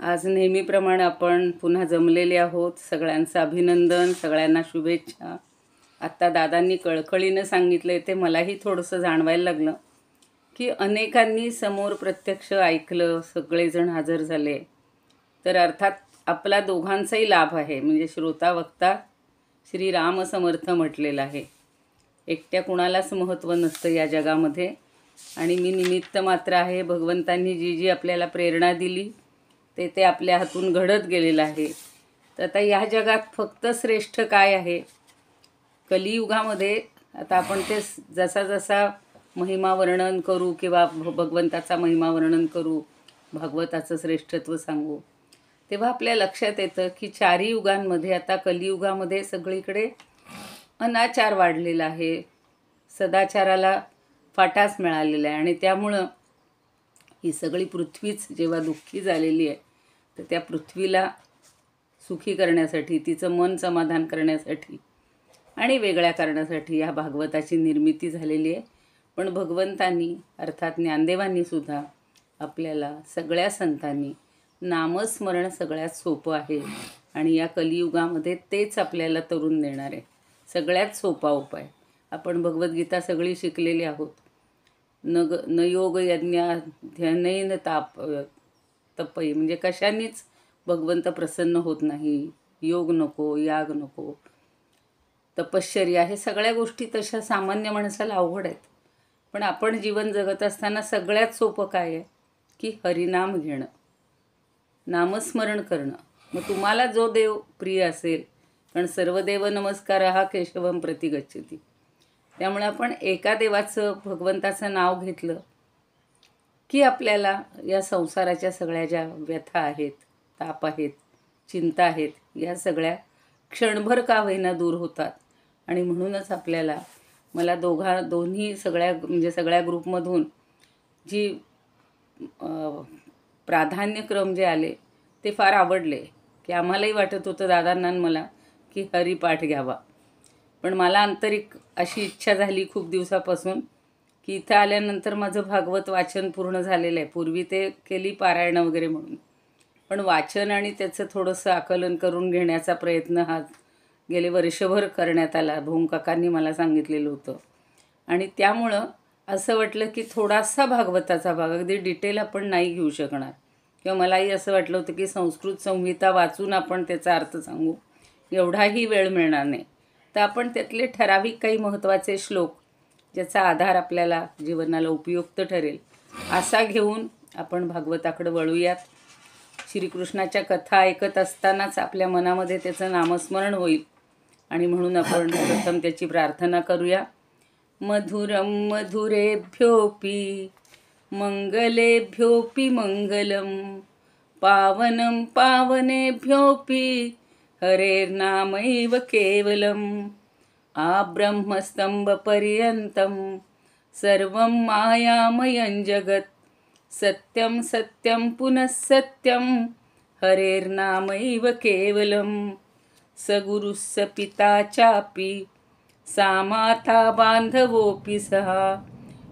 आज नेहमीप्रमाणे आपण पुन्हा जमलेले आहोत. सगळ्यांचं अभिनंदन, सगळ्यांना शुभेच्छा. आत्ता दादांनी कळकळीनं सांगितलं ते मलाही थोडंसं जाणवायला लागलं की अनेकांनी समोर प्रत्यक्ष ऐकलं, सगळेजण हजर झाले. तर अर्थात आपला दोघांचाही लाभ आहे. म्हणजे श्रोता वक्ता श्री राम समर्थ म्हटलेलं आहे. एकट्या कुणालाच महत्त्व नसतं या जगामध्ये. आणि मी निमित्त मात्र आहे. भगवंतांनी जी जी आपल्याला प्रेरणा दिली ते आपल्या हातून घडत गेलेलं आहे. तर आता या जगात फक्त श्रेष्ठ काय आहे? कलियुगामध्ये आता आपण ते जसा जसा महिमा वर्णन करू किंवा भगवंताचा महिमा वर्णन करू, भागवताचं श्रेष्ठत्व सांगू, तेव्हा आपल्या लक्षात येतं की चारी युगांमध्ये आता कलियुगामध्ये सगळीकडे अनाचार वाढलेला आहे. सदाचाराला फाटाच मिळालेला आहे. आणि त्यामुळं ही सगळी पृथ्वीच जेव्हा दुःखी झालेली आहे, तर त्या पृथ्वीला सुखी करण्यासाठी, तिचं मन समाधान करण्यासाठी आणि वेगळ्या कारणासाठी या भागवताची निर्मिती झालेली आहे. पण भगवंतांनी अर्थात ज्ञानदेवांनी सुद्धा आपल्याला सगळ्या संतांनी नामस्मरण सगळ्यात सोपं आहे. आणि या कलियुगामध्ये तेच आपल्याला तरुण देणार आहे. सगळ्यात सोपा उपाय. आपण भगवद्गीता सगळी शिकलेली आहोत. न योग यज्ञा ध्यानैन तपई, म्हणजे कशानेच भगवंत प्रसन्न होत नाही. योग नको, याग नको, तपश्चर्या, हे सगळ्या गोष्टी तशा सामान्य माणसाला अवघड आहेत. पण आपण जीवन जगत असताना सगळ्यात सोपं काय आहे की हरिनाम घेणं, नामस्मरण करणं. मग तुम्हाला जो देव प्रिय असेल, कारण सर्वदेव नमस्कार हा केशवम प्रति गच्छति, त्यामुळे आपण एका देवाचं, भगवंताचं नाव घेतलं की आपल्याला या संसाराच्या सगळ्या ज्या व्यथा आहेत, ताप आहेत, चिंता आहेत, या सगळ्या क्षणभर का होईना दूर होतात. आणि म्हणूनच आपल्याला, मला दोन्ही सगळ्या ग्रुपमधून जी प्राधान्यक्रम जे आले ते फार आवडले. की आम्हालाही वाटत होतं दादांना मला की हरिपाठ घ्यावा. पण मला आंतरिक अशी इच्छा झाली खूप दिवसापासून की इथं आल्यानंतर माझं भागवत वाचन पूर्ण झालेलं आहे. पूर्वी ते केली पारायण वगैरे म्हणून, पण वाचन आणि त्याचं थोडंसं आकलन करून घेण्याचा प्रयत्न हा गेले वर्षभर करण्यात आला. भोंकाकांनी मला सांगितलेलं होतं. आणि त्यामुळं असं वाटलं की थोडासा भागवताचा भाग, अगदी डिटेल आपण नाही घेऊ शकणार, किंवा मलाही असं वाटलं होतं की संस्कृत संहिता वाचून आपण त्याचा अर्थ सांगू, एवढाही वेळ मिळणार नाही. तर आपण त्यातले ठराविक काही महत्त्वाचे श्लोक, ज्याचा आधार आपल्याला जीवनाला उपयुक्त ठरेल, असा घेऊन आपण भागवताकडे वळूयात. श्रीकृष्णाच्या कथा ऐकत असतानाच आपल्या मनामध्ये त्याचं नामस्मरण होईल. आणि म्हणून आपण प्रथम त्याची प्रार्थना करूया. मधुरम मधुरेभ्योपि मंगलेभ्योपि मंगलम, पावनं पावनेभ्योपि हरेर्नामैव केवलम्. आब्रह्मस्तंभपर्यन्तं सर्वं मायामयं जगत्, सत्यं सत्यं पुनः सत्यं हरेर्नामैव केवलम्. सगुरुः स पिता चापि सा माता बान्धवोऽपि सः,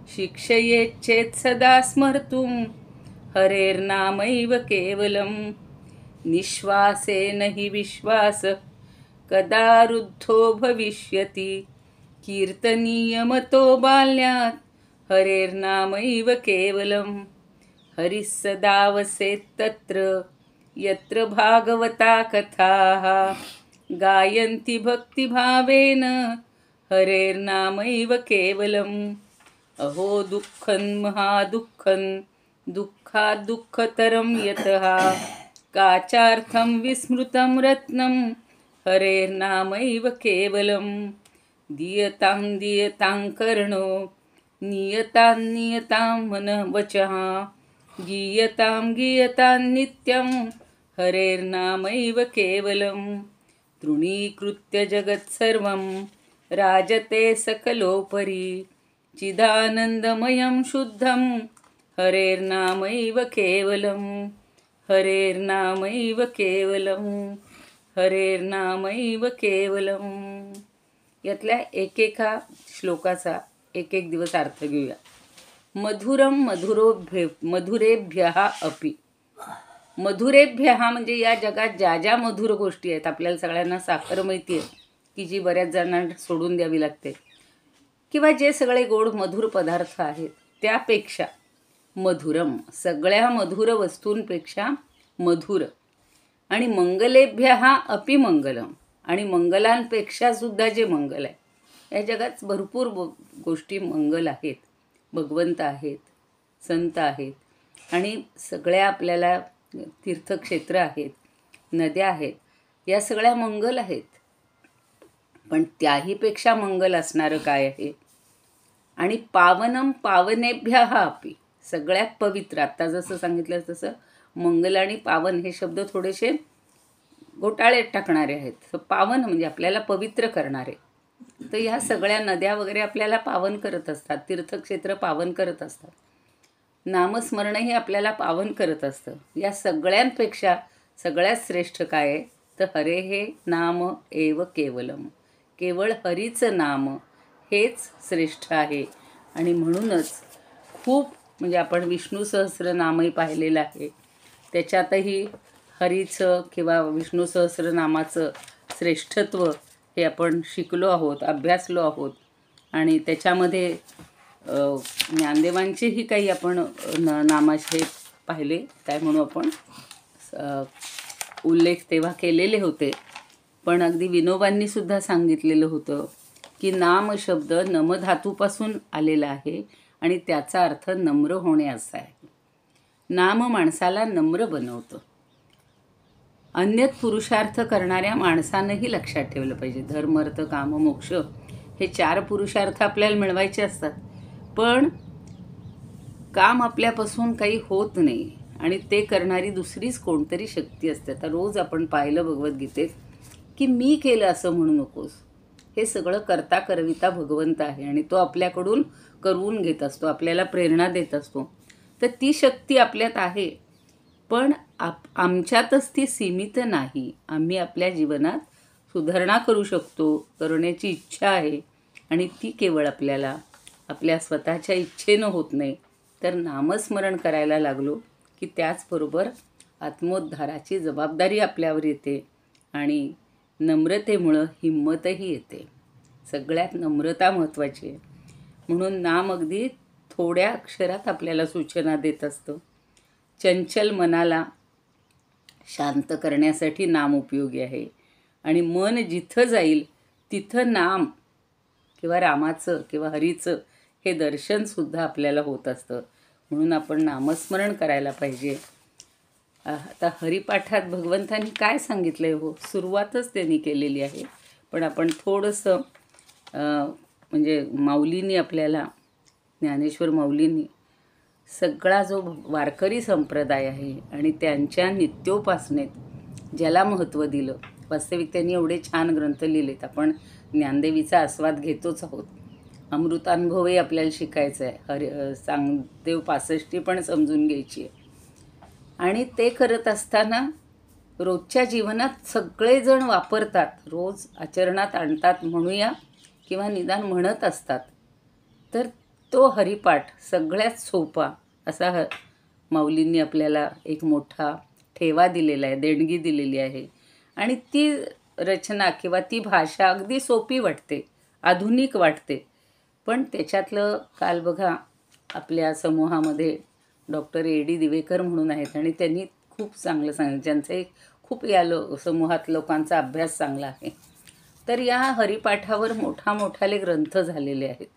शिक्षयेच्चेत् सदा स्मर्तुं हरेर्नामैव केवलम्. निश्वासेन हि विश्वासः कदा रुद्धो भविष्यति, कीर्तनीयमतो बाल्यात् हरेर्नामैव केवलम्. हरिः सदा वसेत्तत्र यत्र भागवता कथाः, गायन्ति भक्तिभावेन हरेर्नामैव केवलम्. अहो दुःखं महादुःखं दुःखात् दुःखतरं यतः, काचार्थं विस्मृतं रत्नं हरेर्नामैव केवलम्. दीयतां दीयतां कर्णो नियतां नियतां वचः, गीयतां गीयतां नित्यं हरेर्नामैव केवलम्. तृणीकृत्य जगत्सर्वं राजते सकलोपरि, चिदानन्दमयं शुद्धं हरेर्नामैव केवलम्. हरेर्नामैव केवलम्, हरेर्नामैव केवलम्. यातल्या एकेका श्लोकाचा एक एक दिवस अर्थ घेऊया. मधुरम मधुरेभ्यः अपि, मधुरेभ्य हा म्हणजे या जगात ज्या ज्या मधुर गोष्टी आहेत, आपल्याला सगळ्यांना साखर माहिती आहे की जी बऱ्याच जणांना सोडून द्यावी लागते, किंवा जे सगळे गोड मधुर पदार्थ आहेत त्यापेक्षा मधुरम, सगळ्या मधुर वस्तूंपेक्षा मधुर. आणि मंगलेभ्य हा अपिमंगलम, आणि मंगलांपेक्षा सुद्धा जे मंगल आहे, या जगात भरपूर गोष्टी मंगल आहेत. भगवंत आहेत, संत आहेत, आणि सगळ्या आपल्याला तीर्थक्षेत्र आहेत, नद्या आहेत, या सगळ्या मंगल आहेत. पण त्याहीपेक्षा मंगल असणारं काय आहे? आणि पावनम पावनेभ्य हा अपि, सगळ्यात पवित्र. आत्ता जसं सांगितलं तसं मंगल आणि पावन हे शब्द थोडेसे घोटाळ्यात टाकणारे आहेत. तर पावन म्हणजे आपल्याला पवित्र करणारे. तर ह्या सगळ्या नद्या वगैरे आपल्याला पावन करत असतात, तीर्थक्षेत्र पावन करत असतात, नामस्मरणही आपल्याला पावन करत असतं. या सगळ्यांपेक्षा सगळ्यात श्रेष्ठ काय आहे? तर हरे हे नाम एव केवलम, केवळ हरीचं नाम हेच श्रेष्ठ आहे. आणि म्हणूनच खूप म्हणजे आपण विष्णू सहस्रनामही पाहिलेलं आहे, त्याच्यातही हरीचं किंवा विष्णू सहस्रनामाचं श्रेष्ठत्व हे आपण शिकलो आहोत, अभ्यासलो आहोत. आणि त्याच्यामध्ये ज्ञानदेवांचेही काही आपण नामाचे पाहिले, काय म्हणू आपण, उल्लेख तेव्हा केलेले होते. पण अगदी विनोबांनी सुद्धा सांगितलेलं होतं की नाम शब्द नमधातूपासून आलेला आहे आणि त्याचा अर्थ नम्र होणे असा आहे. नाम माणसाला नम्र बनवतं. अन्यत पुरुषार्थ करणाऱ्या माणसानंही लक्षात ठेवलं पाहिजे. धर्म, अर्थ, काम, मोक्ष हे 4 पुरुषार्थ आपल्याला मिळवायचे असतात, पण काम आपल्यापासून काही होत नाही आणि ते करणारी दुसरीच कोणतरी शक्ती असते. आता रोज आपण पाहिलं भगवद्गीतेत की मी केलं असं म्हणू नकोस, हे सगळं करता करविता भगवंत आहे आणि तो आपल्याकडून करवून घेत असतो, आपल्याला प्रेरणा देत असतो. तर ती शक्ती आपल्यात आहे, पण आमच्यातच ती सीमित नाही. आम्ही आपल्या जीवनात सुधारणा करू शकतो, करण्याची इच्छा आहे, आणि ती केवळ आपल्याला आपल्या स्वतःच्या इच्छेनं होत नाही, तर नामस्मरण करायला लागलो की त्याचबरोबर आत्मोद्धाराची जबाबदारी आपल्यावर येते आणि नम्रतेमुळं हिंमतही येते. सगळ्यात नम्रता महत्त्वाची आहे. म्हणून नाम अगदी थोड्या अक्षरात आपल्याला सूचना देत असतं. चंचल मनाला शांत करण्यासाठी नाम उपयोगी आहे, आणि मन जिथं जाईल तिथं नाम किंवा रामाचं किंवा हरीचं हे दर्शनसुद्धा आपल्याला होत असतं. म्हणून आपण नामस्मरण करायला पाहिजे. आता हरिपाठात भगवंतांनी काय सांगितलं आहे? हो, सुरुवातच त्यांनी केलेली आहे, पण आपण थोडंसं म्हणजे माऊलींनी आपल्याला, ज्ञानेश्वर माऊलींनी सगळा जो वारकरी संप्रदाय आहे आणि त्यांच्या नित्योपासनेत ज्याला महत्त्व दिलं, वास्तविक त्यांनी एवढे छान ग्रंथ लिहिलेत. आपण ज्ञानदेवीचा आस्वाद घेतोच आहोत, अमृतानुभवही आपल्याला शिकायचं आहे, सांगदेव 65 पण समजून घ्यायची आहे. आणि ते करत असताना रोजच्या जीवनात सगळेजण वापरतात, रोज आचरणात आणतात म्हणूया, किंवा निदान म्हणत असतात. तर तो हरिपाठ सगळ्यात सोपा असा माऊलींनी आपल्याला एक मोठा ठेवा दिलेला आहे, देणगी दिलेली आहे. आणि ती रचना किंवा ती भाषा अगदी सोपी वाटते, आधुनिक वाटते. पण त्याच्यातलं काल बघा आपल्या समूहामध्ये डॉक्टर ए.डी. दिवेकर म्हणून आहेत, आणि त्यांनी खूप चांगलं सांगितलं, ज्यांचा एक खूप या समूहात लोकांचा अभ्यास चांगला आहे. तर या हरिपाठावर मोठाले ग्रंथ झालेले आहेत,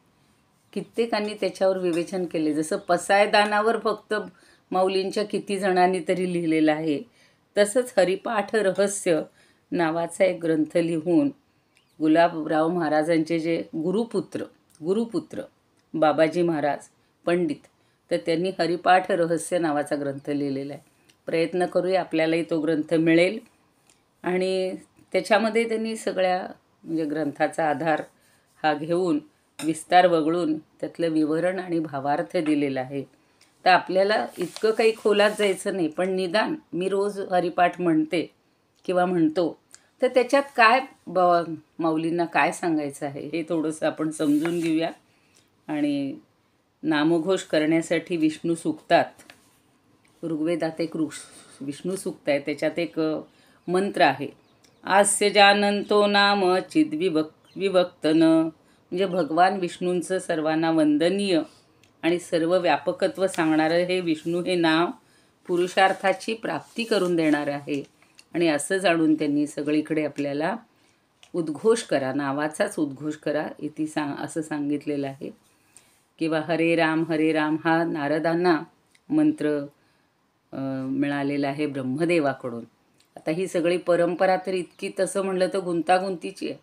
कित्येकांनी त्याच्यावर विवेचन केले. जसं पसायदानावर फक्त माऊलींच्या किती जणांनी तरी लिहिलेलं आहे, तसंच हरिपाठ रहस्य नावाचा एक ग्रंथ लिहून गुलाबराव महाराजांचे जे गुरुपुत्र बाबाजी महाराज पंडित, तर त्यांनी हरिपाठ रहस्य नावाचा ग्रंथ लिहिलेला आहे. प्रयत्न करूया आपल्यालाही तो ग्रंथ मिळेल. आणि त्याच्यामध्ये त्यांनी सगळ्या म्हणजे ग्रंथाचा आधार हा घेऊन विस्तार वगळून त्यातलं विवरण आणि भावार्थ दिलेला आहे. तर आपल्याला इतकं काही खोलात जायचं नाही, पण निदान मी रोज हरिपाठ म्हणते किंवा म्हणतो, तर त्याच्यात काय माऊलींना काय सांगायचं आहे हे थोडंसं आपण समजून घेऊया. आणि नामघोष करण्यासाठी विष्णू सूक्तात ऋग्वेदात एक विष्णू सूक्त आहे, त्याच्यात एक मंत्र आहे, आस्य जानंतो नाम विभक्तन, म्हणजे भगवान विष्णूंचं सर्वांना वंदनीय आणि सर्व व्यापकत्व सांगणारं हे विष्णू हे नाव पुरुषार्थाची प्राप्ती करून देणार आहे. आणि असं जाणून त्यांनी सगळीकडे आपल्याला उद्घोष करा, नावाचाच उद्घोष करा इथे असं सांगितलेलं आहे. किंवा हरे राम हा नारदांना मंत्र मिळालेला आहे ब्रह्मदेवाकडून. आता ही सगळी परंपरा तर इतकी तसं म्हणलं तर गुंतागुंतीची आहे.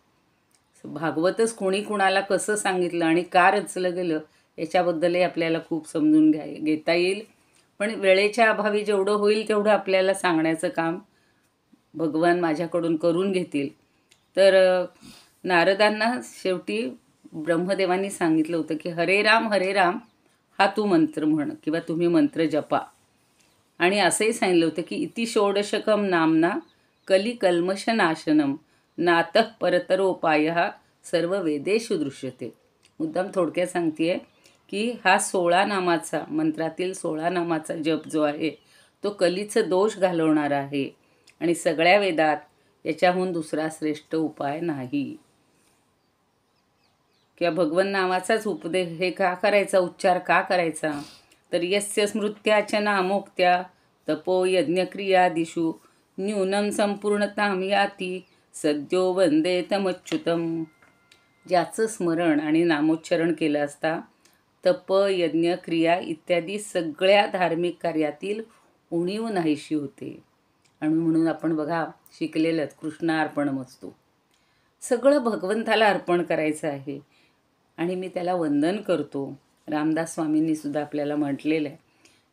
भागवतच कोणी कुणाला कसं सांगितलं आणि का रचलं गेलं याच्याबद्दलही आपल्याला खूप समजून घेता येईल. पण वेळेच्या अभावी जेवढं होईल तेवढं आपल्याला सांगण्याचं काम भगवान माझ्याकडून करून घेतील. तर नारदांना शेवटी ब्रह्मदेवांनी सांगितलं होतं की हरे राम हा तू मंत्र म्हण किंवा तुम्ही मंत्र जपा. आणि असंही सांगितलं होतं की इति षोडशकम नामना कलिकल्मषनाशनम नातः परतरोपायः सर्व वेदेषु दृश्यते. मुद्दाम थोडक्यात सांगते की हा 16 नामाचा, मंत्रातील 16 नामाचा जप जो आहे तो कलीचं दोष घालवणारा आहे आणि सगळ्या वेदात याच्याहून दुसरा श्रेष्ठ उपाय नाही. किंवा भगवन नावाचाच उपदेश हे का करायचा, उच्चार का करायचा, तर यस्य स्मृत्याच नामोक्त्या तपो यज्ञक्रियादिषु न्यूनं संपूर्णतां याति सद्यो वंदे तमच्युतम. ज्याचं स्मरण आणि नामोच्चारण केलं असता तप यज्ञ क्रिया इत्यादी सगळ्या धार्मिक कार्यातील उणीव नाहीशी होते. आणि म्हणून आपण बघा शिकलेलं कृष्णार्पणमस्तु, सगळं भगवंताला अर्पण करायचं आहे आणि मी त्याला वंदन करतो. रामदास स्वामींनी सुद्धा आपल्याला म्हटलेलं आहे,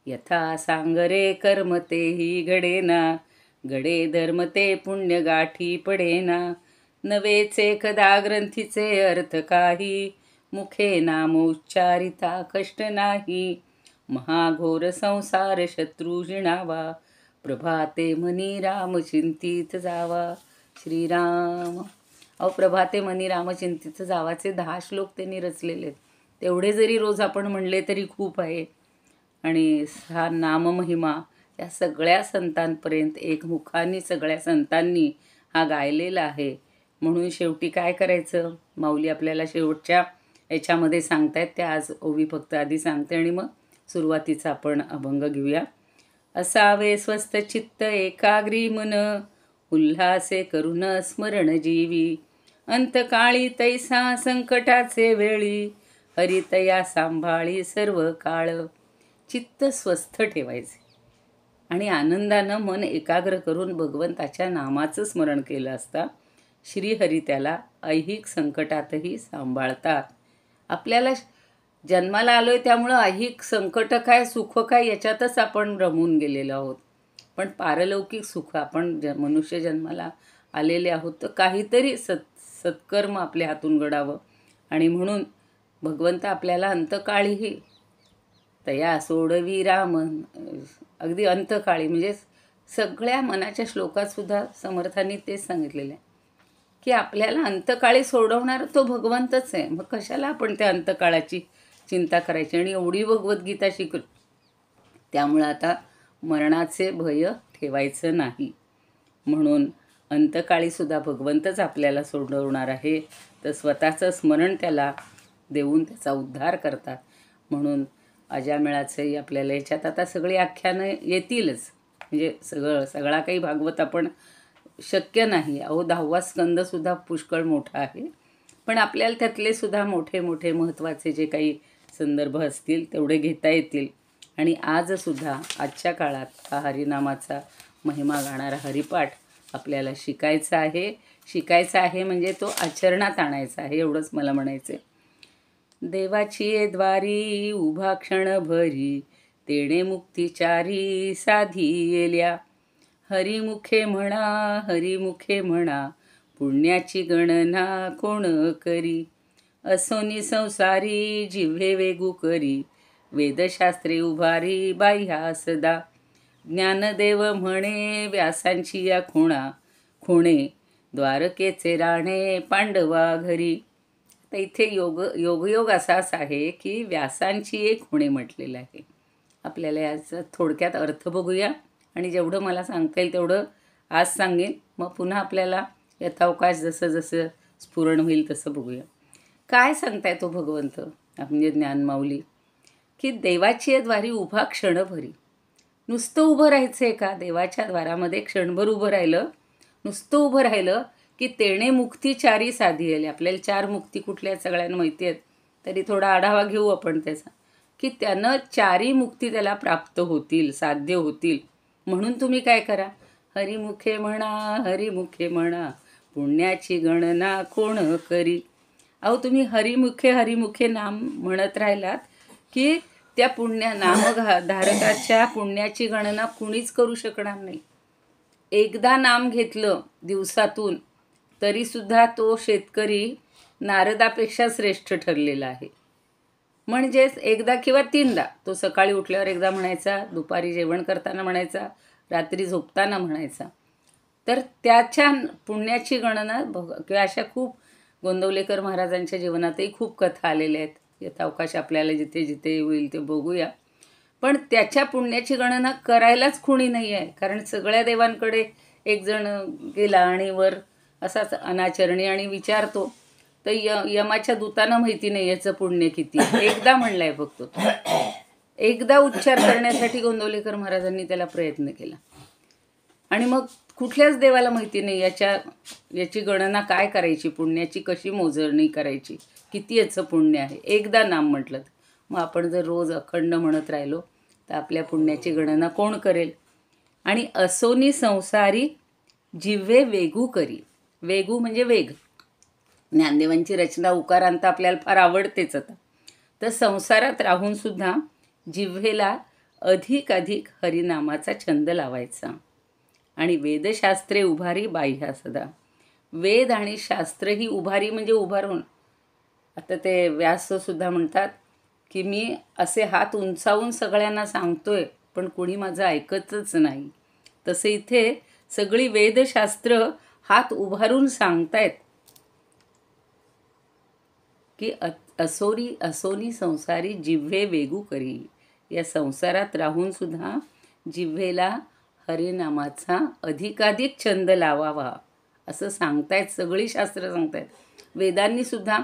यथा सांगरे कर्मते ही घडेना, घडे धर्मते पुण्य गाठी पडेना, नवेचे कदा ग्रंथीचे अर्थ काही, मुखे नामोच्चारिता कष्ट नाही, महाघोर संसार शत्रू जिणावा, प्रभाते मनी राम चिंतित जावा. श्रीराम. प्रभाते मनी राम चिंतित जावाचे 10 श्लोक त्यांनी रचलेले आहेत. तेवढे जरी रोज आपण म्हणले तरी खूप आहे. आणि हा नाममहिमा या सगळ्या संतांपर्यंत एकमुखाने सगळ्या संतांनी हा गायलेला आहे. म्हणून शेवटी काय करायचं, माऊली आपल्याला शेवटच्या याच्यामध्ये सांगतायत, त्या आज ओवी फक्त आधी सांगते आणि मग सुरुवातीचा आपण अभंग घेऊया. असावे स्वस्थ चित्त एकाग्री मन, उल्हासे करुण स्मरण जीवी, अंतकाळी तैसा संकटाचे वेळी, हरितया सांभाळी सर्व काळ. चित्त स्वस्थ ठेवायचे आणि आनंदानं मन एकाग्र करून भगवंताच्या नामाचं स्मरण केलं असता श्रीहरी त्याला ऐहिक संकटातही सांभाळतात. आपल्याला जन्माला आलोय त्यामुळं ऐहिक संकट काय सुख काय याच्यातच आपण रमून गेलेलो आहोत. पण पारलौकिक सुख आपण मनुष्य जन्माला आलेले आहोत तर काहीतरी सत्कर्म आपल्या हातून घडावं. आणि म्हणून भगवंत आपल्याला अंतकाळीही तया सोडवी राम, अगदी अंतकाळी म्हणजे सगळ्या मनाच्या श्लोकातसुद्धा समर्थांनी तेच सांगितलेलं आहे की आपल्याला अंतकाळी सोडवणारा तो भगवंतच आहे. मग कशाला आपण त्या अंतकाळाची चिंता करायची. आणि एवढी भगवद्गीता शिकलो त्यामुळं आता मरणाचे भय ठेवायचं नाही. म्हणून अंतकाळीसुद्धा भगवंतच आपल्याला सोडवणार आहे, तर स्वतःचं स्मरण त्याला देऊन त्याचा उद्धार करतात. म्हणून अजामेळाचंही आपल्याला याच्यात आता सगळी आख्यानं येतीलच, म्हणजे सगळा काही भागवत आपण शक्य नाही. 10वा स्कंदसुद्धा पुष्कळ मोठा आहे, पण आपल्याला त्यातले सुद्धा मोठे मोठे महत्त्वाचे जे काही संदर्भ असतील तेवढे घेता येतील. आणि आजसुद्धा आजच्या काळात हा हरिनामाचा महिमा गाणारा हरिपाठ आपल्याला शिकायचा आहे म्हणजे तो आचरणात आणायचा आहे, एवढंच मला म्हणायचं आहे. देवाची ये द्वारी उभा क्षण भरी, तेणे मुक्तिचारी साधी येल्या, हरिमुखे म्हणा पुण्याची गणना कोण करी, असोनी संसारी जिव्हे वेगू करी, वेदशास्त्रे उभारी बाह्या सदा, ज्ञानदेव म्हणे व्यासांची या खुणे, द्वारकेचे राणे पांडवा घरी. तर इथे योगयोग असाच आहे की व्यासांची एक खुणे म्हटलेलं आहे आपल्याला याचा थोडक्यात अर्थ बघूया आणि जेवढं मला सांगता येईल तेवढं आज सांगेन. मग पुन्हा आपल्याला यथावकाश जसं जसं स्फुरण होईल तसं बघूया. काय सांगताय तो भगवंत म्हणजे ज्ञानमाऊली, की देवाची द्वारी उभा क्षणभरी. नुसतं उभं राहायचं आहे का? देवाच्या द्वारामध्ये क्षणभर उभं राहिलं, नुसतं उभं राहिलं की तेणे मुक्ती चारी साधी आली. आपल्याला 4 मुक्ती कुठल्या सगळ्यांना माहिती आहेत, तरी थोडा आढावा घेऊ आपण त्याचा, की त्यानं 4ही मुक्ती त्याला प्राप्त होतील, साध्य होतील. म्हणून तुम्ही काय करा, हरिमुखे म्हणा, हरिमुखे म्हणा, पुण्याची गणना कोण करी. अहो तुम्ही हरिमुखे हरिमुखे नाम म्हणत राहिलात की त्या धारकाच्या पुण्याची गणना कुणीच करू शकणार नाही. एकदा नाम घेतलं दिवसातून तरीसुद्धा तो शेतकरी नारदापेक्षा श्रेष्ठ ठरलेला आहे. म्हणजेच एकदा किंवा 3दा, तो सकाळी उठल्यावर एकदा म्हणायचा, दुपारी जेवण करताना म्हणायचा, रात्री झोपताना म्हणायचा. तर त्याच्या पुण्याची गणना किंवा अशा खूप गोंदवलेकर महाराजांच्या जीवनातही खूप कथा आलेल्या आहेत. यथावकाश आपल्याला जिथे जिथे होईल ते बघूया. पण त्याच्या पुण्याची गणना करायलाच कुणी नाही आहे. कारण सगळ्या देवांकडे एक जण गेला आणि वर असाच अनाचरणी आणि विचारतो, तर यमाच्या दूतांना माहिती नाही याचं पुण्य किती. एकदा म्हणलाय फक्त, एकदा उच्चार करण्यासाठी गोंदवलेकर महाराजांनी त्याला प्रयत्न केला. आणि मग कुठल्याच देवाला माहिती नाही याची गणना काय करायची, पुण्याची कशी मोजणी करायची, किती याचं पुण्य आहे. एकदा नाम म्हटलं तर मग आपण जर रोज अखंड म्हणत राहिलो तर आपल्या पुण्याची गणना कोण करेल. आणि असोनी संसारी जिव्हे वेगू करी. वेगू म्हणजे वेग. ज्ञानदेवांची रचना उकारांत आपल्याला फार आवडतेच. आता तर संसारात राहून सुद्धा जिव्हेला अधिक हरिनामाचा छंद लावायचा. आणि वेदशास्त्रे उभारी बाह्या सदा. वेद आणि शास्त्र ही उभारी म्हणजे उभारून. आता ते व्याससुद्धा म्हणतात की मी असे हात उंचावून सगळ्यांना सांगतोय पण कोणी माझं ऐकतच नाही. तसे इथे सगळी वेदशास्त्र हात उभारून सांगतायत की असोनी संसारी जिव्हे वेगू करी. या संसारात राहून सुद्धा जिव्हेला हरिनामाचा अधिकाधिक छंद लावावा असं सांगतायत. सगळी शास्त्र सांगतायत. वेदांनी सुद्धा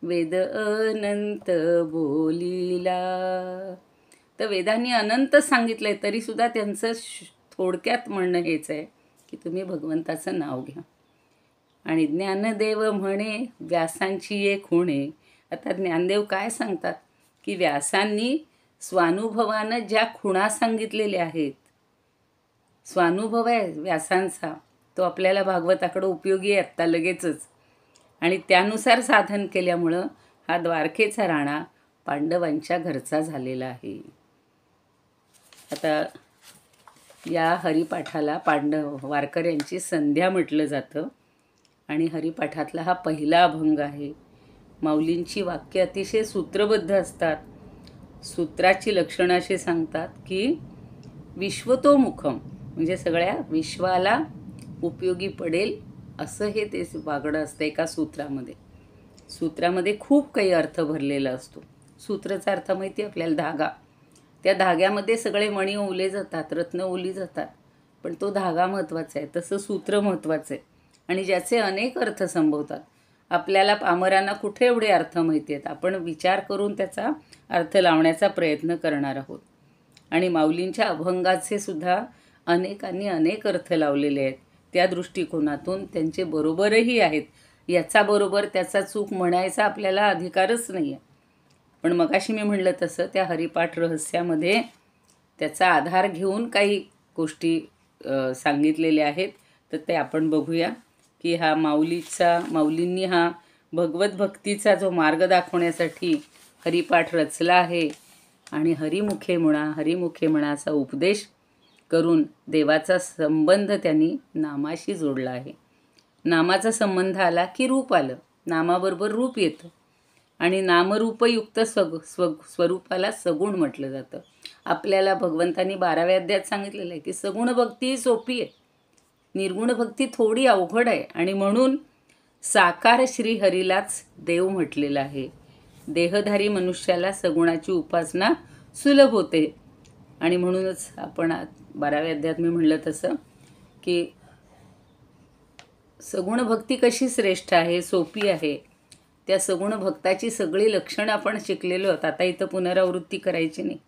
वेद अनंत बोलीला, तर वेदांनी अनंत सांगितलंय तरीसुद्धा त्यांचं थोडक्यात म्हणणं हेच आहे की तुम्ही भगवंताचं नाव घ्या. आणि ज्ञानदेव म्हणे व्यासांची एक होणे. आता ज्ञानदेव काय सांगतात की व्यासांनी स्वानुभवानं ज्या खुणा सांगितलेल्या आहेत, स्वानुभव आहे व्यासांचा, तो आपल्याला भागवताकडं उपयोगी आहे आत्ता लगेचच. आणि त्यानुसार साधन केल्यामुळं हा द्वारकेचा राणा पांडवांच्या घरचा झालेला आहे. आता या हरिपाठाला वारकऱ्यांची संध्या म्हटलं जातं. आणि हरिपाठातला हा पहिला अभंग आहे. माऊलींची वाक्य अतिशय सूत्रबद्ध असतात. सूत्राची लक्षणं अशी सांगतात की विश्वतोमुखम म्हणजे सगळ्या विश्वाला उपयोगी पडेल असं हे ते वागणं असतं एका सूत्रामध्ये. सूत्रामध्ये खूप काही अर्थ भरलेला असतो. सूत्राचा अर्थ माहिती आपल्याला, धागा. त्या धाग्यामध्ये सगळे मणी ओवले जातात, रत्न ओवली जातात, पण तो धागा महत्त्वाचा आहे. तसं सूत्र महत्त्वाचं आहे आणि ज्याचे अनेक अर्थ संभवतात. आपल्याला पामरांना कुठे एवढे अर्थ माहिती आहेत, आपण विचार करून त्याचा अर्थ लावण्याचा प्रयत्न करणार आहोत. आणि माऊलींच्या अभंगाचे सुद्धा अनेकांनी अनेक अर्थ लावलेले आहेत. त्या दृष्टिकोनातून त्यांचे बरोबरही आहेत. याचा बरोबर त्याचा चूक म्हणायचा आपल्याला अधिकारच नाही आहे. पण मगाशी मी म्हणलं तसं त्या हरिपाठ रहस्यामध्ये त्याचा आधार घेऊन काही गोष्टी सांगितलेल्या आहेत. तर ते आपण बघूया की हा माऊलींनी हा भगवत भक्तीचा जो मार्ग दाखवण्यासाठी हरिपाठ रचला आहे. आणि हरिमुखे म्हणा असा उपदेश करून देवाचा संबंध त्यांनी नामाशी जोडला आहे. नामाचा संबंध आला की रूप आलं, नामाबरोबर रूप येतं. आणि नामरूपयुक्त स्वरूपाला सगुण म्हटलं जातं. आपल्याला भगवंतांनी 12व्या अध्यायात सांगितलेलं आहे की सगुण भक्ती ही सोपी आहे, निर्गुण भक्ती थोडी अवघड आहे. आणि म्हणून साकार श्रीहरीलाच देव म्हटलेलं आहे. देहधारी मनुष्याला सगुणाची उपासना सुलभ होते. आणि म्हणूनच आपण 12व्या अध्यायात मी म्हणलं तसं की सगुण भक्ती कशी श्रेष्ठ आहे, सोपी आहे, त्या सगुण भक्ताची सगळी लक्षणं आपण शिकलेलो आहोत. आता इथं पुनरावृत्ती करायची नाही.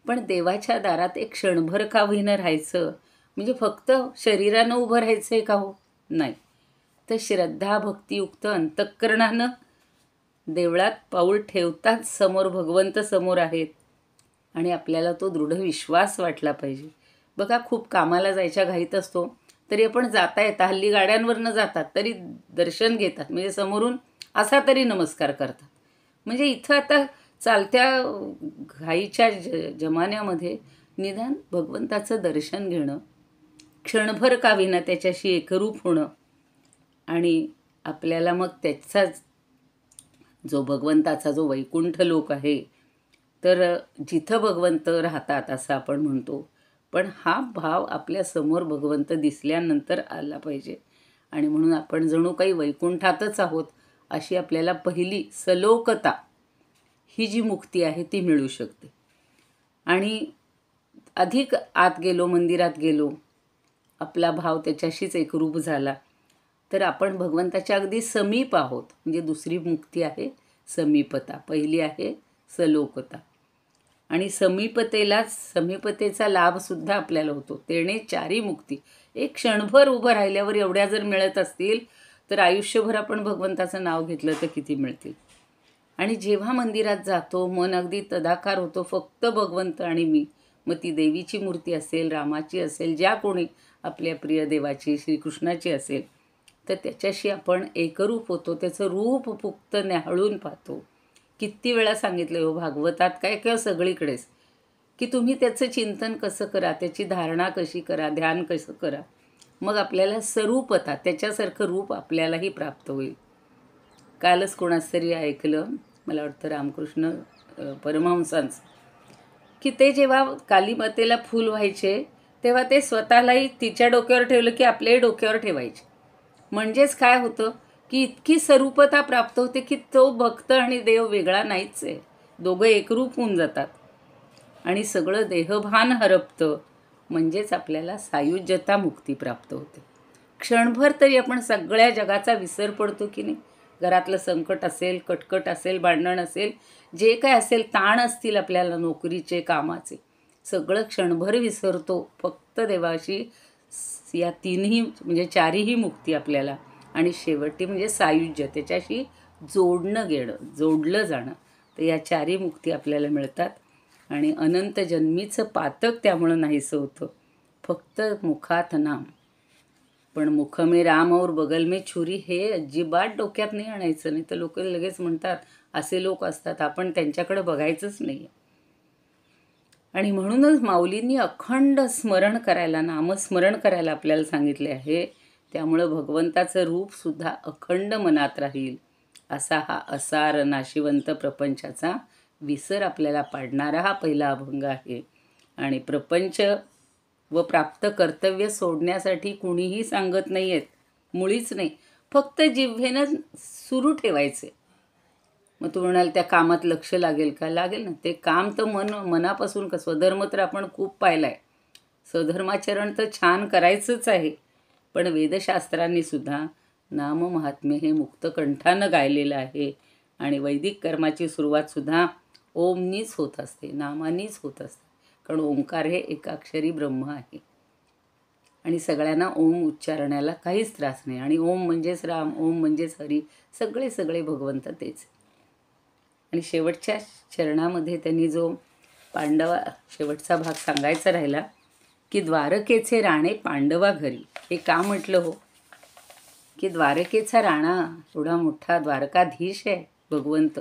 पण देवाच्या दारात एक क्षणभर का होईना राहायचं, म्हणजे फक्त शरीरानं उभं राहायचं आहे का हो? नाही. तर श्रद्धा भक्तियुक्त अंतःकरणानं देवळात पाऊल ठेवताच समोर भगवंत समोर आहेत आणि आपल्याला तो दृढ विश्वास वाटला पाहिजे. बघा, खूप कामाला जायच्या घाईत असतो तरी आपण जाता येता, हल्ली गाड्यांवरनं जातात तरी दर्शन घेतात, म्हणजे समोरून असा तरी नमस्कार करतात. म्हणजे इथं आता चालत्या घाईच्या जमान्यामध्ये निदान भगवंताचं दर्शन घेणं, क्षणभर का विना त्याच्याशी एकरूप होणं आणि आपल्याला मग त्याचाच जो भगवंताचा जो वैकुंठ लोक आहे, तर जिथं भगवंत राहतात असं आपण म्हणतो. पण हा भाव आपल्या समोर भगवंत दिसल्यानंतर आला पाहिजे आणि म्हणून आपण जणू काही वैकुंठातच आहोत अशी आपल्याला पहिली सलोकता ही जी मुक्ती आहे ती मिळू शकते. आणि अधिक आत गेलो, मंदिरात गेलो, आपला भाव त्याच्याशीच एकरूप झाला तर आपण भगवंताच्या अगदी समीप आहोत. म्हणजे दुसरी मुक्ती आहे समीपता, पहिली आहे सलोकता. आणि समीपतेचा लाभसुद्धा आपल्याला होतो. तेणे चारी मुक्ती. एक क्षणभर उभं राहिल्यावर एवढ्या जर मिळत असतील तर आयुष्यभर आपण भगवंताचं नाव घेतलं तर किती मिळतील. आणि जेव्हा मंदिरात जातो मन अगदी तदाकार होतो, फक्त भगवंत आणि मी. मग ती देवीची मूर्ती असेल, रामाची असेल, ज्या कोणी आपल्या प्रिय देवाची, श्रीकृष्णाची असेल, तर त्याच्याशी आपण एकरूप होतो. त्याचं रूप फुक्त न्याहाळून पाहतो. किती वेळा सांगितलं हो भागवतात काय किंवा सगळीकडेच की तुम्ही त्याचं चिंतन कसं करा, त्याची धारणा कशी करा, ध्यान कसं करा, मग आपल्याला स्वरूपता, त्याच्यासारखं रूप आपल्यालाही प्राप्त होईल. कालच कोणाच तरी ऐकलं, मला वाटतं रामकृष्ण परमहंसांचं, की ते जेव्हा कालीमातेला फूल व्हायचे तेव्हा ते स्वतःलाही तिच्या डोक्यावर ठेवलं की आपल्याही डोक्यावर ठेवायचे. म्हणजेच काय होतं की इतकी स्वरूपता प्राप्त होते की तो भक्त आणि देव वेगळा नाहीच आहे, दोघं एकरूप होऊन जातात आणि सगळं देहभान हरपतं. म्हणजेच आपल्याला सायुज्यता मुक्ती प्राप्त होते. क्षणभर तरी आपण सगळ्या जगाचा विसर पडतो की नाही. घरातलं संकट असेल, कटकट असेल, भांडण असेल, जे काय असेल, ताण असतील आपल्याला नोकरीचे, कामाचे, सगळं क्षणभर विसरतो. फक्त देवाशी या तीनही म्हणजे चारही मुक्ती आपल्याला, आणि शेवटी म्हणजे सायुज्य, त्याच्याशी जोडलं जाणं, तर या चारही मुक्ती आपल्याला मिळतात. आणि अनंत जन्मीचं पातक त्यामुळं नाहीसं होतं. फक्त मुखात नाम, पण मुख में राम और बगल में छुरी हे अजिबात डोक्यात नाही आणायचं. नाही तर लोक लगेच म्हणतात, असे लोक असतात, आपण त्यांच्याकडे बघायचंच नाही. आणि म्हणूनच माऊलींनी अखंड स्मरण करायला, नामस्मरण करायला आपल्याला सांगितले आहे. त्यामुळं भगवंताचं रूपसुद्धा अखंड मनात राहील. असा हा असार नाशिवंत प्रपंचाचा विसर आपल्याला पाडणारा हा पहिला अभंग आहे. आणि प्रपंच व प्राप्त कर्तव्य सोडण्यासाठी कुणीही सांगत नाही आहेत, मुळीच नाही. फक्त जिव्हेनं सुरू ठेवायचे. मग तू म्हणाल त्या कामात लक्ष लागेल का? लागेल ना. ते काम तर मनापासून का. स्वधर्म तर आपण खूप पाहिला आहे, स्वधर्माचरण तर छान करायचंच आहे. पण वेदशास्त्रांनी सुद्धा नाम महात्म्य हे मुक्तकंठानं गायलेलं आहे. आणि वैदिक कर्माची सुरुवातसुद्धा ओमनीच होत असते, नामानीच होत असते. कारण ओंकार हे एकाक्षरी ब्रह्म आहे आणि सगळ्यांना ओम उच्चारण्याला काहीच त्रास नाही. आणि ओम म्हणजेच राम, ओम म्हणजेच हरी, सगळे भगवंत तेच. आणि शेवटच्या चरणामध्ये त्यांनी जो शेवटचा भाग सांगायचा राहिला की द्वारकेचे राणे पांडवा घरी. हे का म्हटलं हो? की द्वारकेचा राणा एवढा मोठा द्वारकाधीश आहे भगवंत,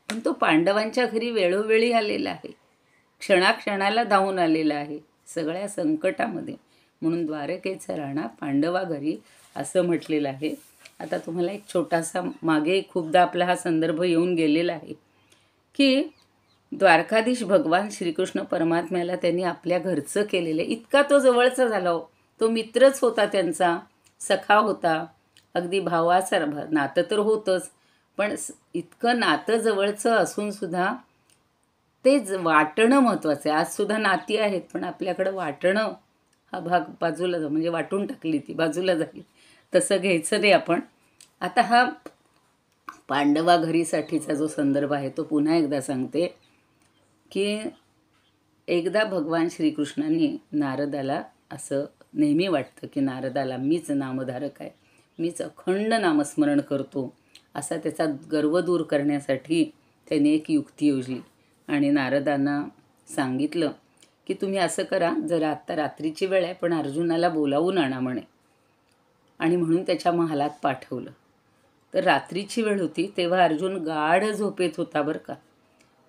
पण तो पांडवांच्या घरी वेळोवेळी आलेला आहे, क्षणाक्षणाला धावून आलेला आहे सगळ्या संकटामध्ये. म्हणून द्वारकेचा राणा पांडवा घरी असं म्हटलेलं आहे. आता तुम्हाला एक छोटासा, मागे खूपदा आपला हा संदर्भ येऊन गेलेला आहे की द्वारकाधीश भगवान श्रीकृष्ण परमात्म्याला त्यांनी आपल्या घरचं केलेलं. इतका तो जवळचा झाला हो, तो मित्रच होता, त्यांचा सखा होता, अगदी भावाचं नातं तर होतंच, पण इतकं नातं जवळचं असूनसुद्धा तेच वाटणं महत्त्वाचं आहे. आजसुद्धा नाती आहेत, पण आपल्याकडं वाटणं हा भाग बाजूला म्हणजे वाटून टाकली ती बाजूला झाली, तसं घ्यायचं नाही आपण. आता हा पांडवा घरीसाठीचा जो संदर्भ आहे तो पुन्हा एकदा सांगते की एकदा भगवान श्रीकृष्णांनी नारदाला, असं नेहमी वाटतं की नारदाला मीच नामधारक आहे, मीच अखंड नामस्मरण करतो, असा त्याचा गर्व दूर करण्यासाठी त्याने एक युक्ती योजली आणि नारदांना सांगितलं की तुम्ही असं करा, जर आत्ता रात्रीची वेळ आहे पण अर्जुनाला बोलावून आणा म्हणे. आणि म्हणून त्याच्या महालात पाठवलं. तर रात्रीची वेळ होती, तेव्हा अर्जुन गाढ झोपेत होता बरं का,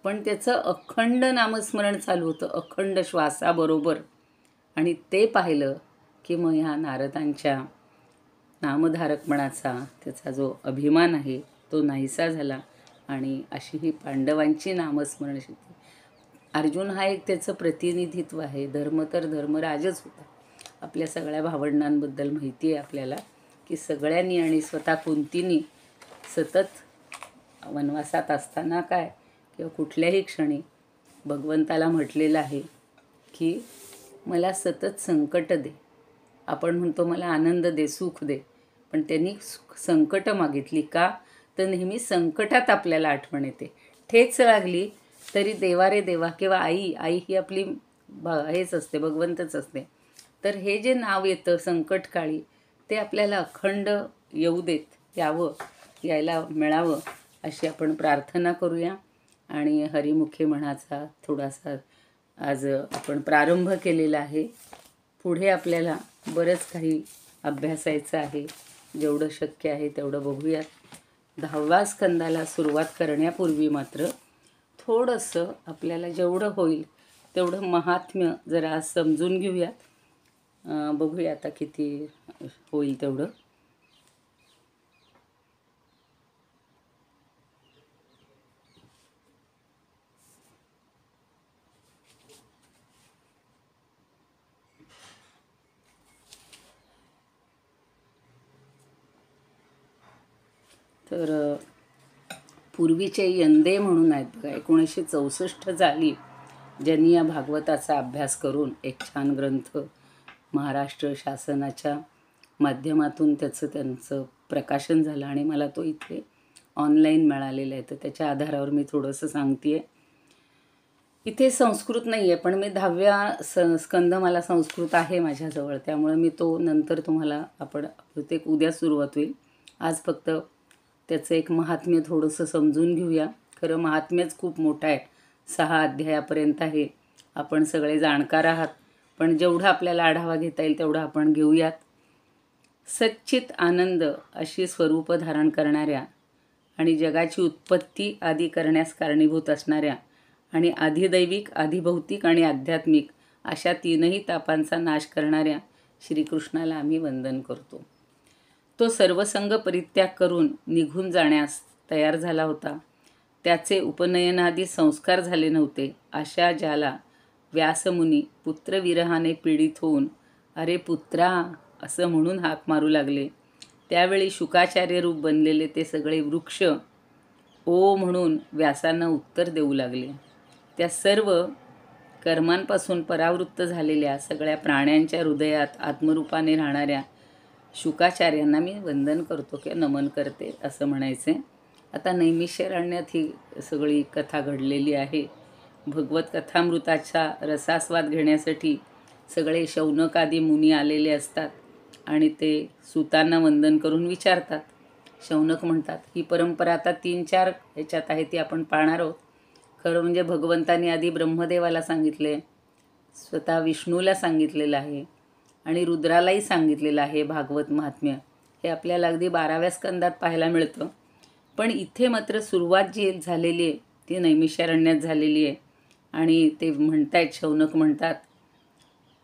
पण त्याचं अखंड नामस्मरण चालू होतं, अखंड श्वासाबरोबर. आणि ते पाहिलं की मग ह्या नारदांच्या नामधारकपणाचा त्याचा जो अभिमान आहे तो नाहीसा झाला. आणि अशी ही पांडवांची नामस्मरण शक्ती. अर्जुन हा एक त्याचं प्रतिनिधित्व आहे. धर्म तर धर्मराजच होता. आपल्या सगळ्या भावंडांबद्दल माहिती आहे आपल्याला की सगळ्यांनी आणि स्वतः कुंतीनी सतत वनवासात असताना काय किंवा कुठल्याही क्षणी भगवंताला म्हटलेलं आहे की मला सतत संकट दे. आपण म्हणतो मला आनंद दे, सुख दे, पण त्यांनी संकट मागितली का, तर नेहमी संकटात आपल्याला आठवण येते. ठेच लागली तरी देवा रे देवा, किंवा आई, आई ही आपली हेच असते, भगवंतच असते. तर हे जे नाव येतं संकटकाळी ते आपल्याला अखंड येऊ देत, यायला मिळावं अशी आपण प्रार्थना करूया. आणि हरिमुखे म्हणाचा थोडासा आज आपण प्रारंभ केलेला आहे. पुढे आपल्याला बरंच काही अभ्यासायचं आहे, जेवढं शक्य आहे तेवढं बघूयात. 10व्या स्कंदाला सुरुवात करण्यापूर्वी मात्र थोडंसं आपल्याला जेवढं होईल तेवढं महात्म्य जरा समजून घेऊयात. बघूया आता किती होईल तेवढं. तर पूर्वीचे यंदे म्हणून आहेत बघा, 1964 साली ज्यांनी या भागवताचा अभ्यास करून एक छान ग्रंथ महाराष्ट्र शासनाच्या माध्यमातून त्यांचं प्रकाशन झालं आणि मला तो इथे ऑनलाईन मिळालेला आहे. तर त्याच्या आधारावर मी थोडंसं सांगते आहे. इथे संस्कृत नाही आहे, पण मी 10व्या स्कंद मला संस्कृत आहे माझ्याजवळ, त्यामुळे मी तो नंतर तुम्हाला आपण बहुतेक उद्या सुरुवात होईल. आज फक्त त्याचं एक महात्म्य थोडंसं समजून घेऊया. खरं महात्म्यच खूप मोठं आहे, 6 अध्यायापर्यंत आहे. आपण सगळे जाणकार आहात, पण जेवढा आपल्याला आढावा घेता येईल तेवढा आपण घेऊयात. सच्चित आनंद अशी स्वरूप धारण करणाऱ्या आणि जगाची उत्पत्ती आदी करण्यास कारणीभूत असणाऱ्या आणि आधिदैविक, आधिभौतिक आणि आध्यात्मिक अशा 3ही तापांचा नाश करणाऱ्या श्रीकृष्णाला आम्ही वंदन करतो. तो सर्वसंग परित्याग करून निघून जाण्यास तयार झाला होता. त्याचे उपनयनादी संस्कार झाले नव्हते. अशा ज्याला व्यासमुनी पुत्रविरहाने पीडित होऊन अरे पुत्रा असं म्हणून हाक मारू लागले, त्यावेळी शुकाचार्य रूप बनलेले ते सगळे वृक्ष ओ म्हणून व्यासांना उत्तर देऊ लागले. त्या सर्व कर्मांपासून परावृत्त झालेल्या सगळ्या प्राण्यांच्या हृदयात आत्मरूपाने राहणाऱ्या शुकाचार्यांना मी वंदन करतो किंवा नमन करते असं म्हणायचे. आता नैमिषारण्यात ही सगळी कथा घडलेली आहे. भगवत कथामृताचा रसास्वाद घेण्यासाठी सगळे शौनकादी मुनी आलेले असतात आणि ते सूतांना वंदन करून विचारतात. शौनक म्हणतात, ही परंपरा आता 3-4 ह्याच्यात आहे ती आपण पाळणार आहोत. खरं म्हणजे भगवंतांनी आधी ब्रह्मदेवाला सांगितले, स्वतः विष्णूला सांगितलेलं आहे आणि रुद्रालाही सांगितलेलं आहे भागवत महात्म्य. हे आपल्याला अगदी 12व्या स्कंदात पाहायला मिळतं. पण इथे मात्र सुरुवात जी झालेली आहे ती नैमिषारण्यात झालेली आहे. आणि ते म्हणतायत, शौनक म्हणतात,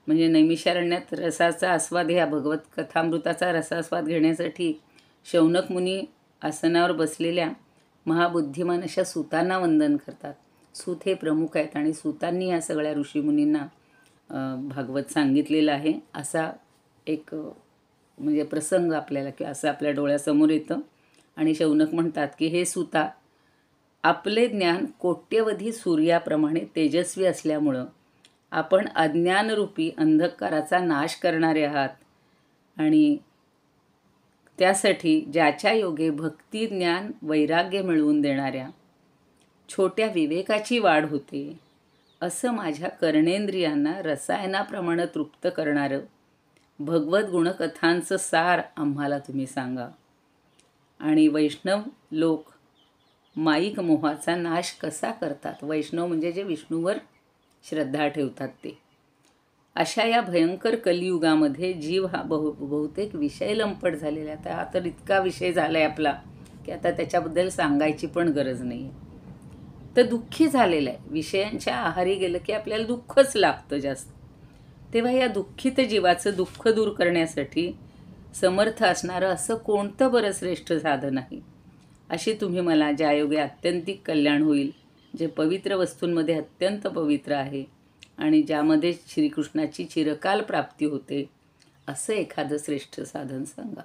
म्हणजे नैमिषारण्यात रसाचा आस्वाद, ह्या भगवत कथामृताचा रसास्वाद घेण्यासाठी शौनक मुनी आसनावर बसलेल्या महाबुद्धिमान अशा सूतांना वंदन करतात. सूत हे प्रमुख आहेत आणि सूतांनी या सगळ्या ऋषीमुनींना भागवत सांगितलेलं आहे. असा एक म्हणजे प्रसंग आपल्याला किंवा असं आपल्या डोळ्यासमोर येतं. आणि शौनक म्हणतात की हे सूता, आपले ज्ञान कोट्यवधी सूर्याप्रमाणे तेजस्वी असल्यामुळं आपण अज्ञानरूपी अंधकाराचा नाश करणारे आहात आणि त्यासाठी ज्याच्या योगे भक्ती, ज्ञान, वैराग्य मिळवून देणाऱ्या छोट्या विवेकाची वाढ होते, असं माझ्या कर्णेंद्रियांना रसायनाप्रमाणे तृप्त करणारं भगवत गुणकथांचं सार आम्हाला तुम्ही सांगा. आणि वैष्णव लोक माईक मोहाचा नाश कसा करतात, वैष्णव म्हणजे जे विष्णूवर श्रद्धा ठेवतात ते. अशा या भयंकर कलियुगामध्ये जीव हा बहुतेक विषय लंपट झालेला आहे. हा तर इतका विषय झाला आहे आपला की आता त्याच्याबद्दल सांगायची पण गरज नाही आहे. तर दुःखी झालेलं आहे. विषयांच्या आहारी गेलं की आपल्याला दुःखच लागतं जास्त. तेव्हा या दुःखित जीवाचं दुःख दूर करण्यासाठी समर्थ असणारं असं कोणतं बरं श्रेष्ठ साधन आहे, अशी तुम्ही मला ज्यायोगे आत्यंतिक कल्याण होईल, जे पवित्र वस्तूंमध्ये अत्यंत पवित्र आहे आणि ज्यामध्ये श्रीकृष्णाची चिरकाल प्राप्ती होते, असं एखादं श्रेष्ठ साधन सांगा.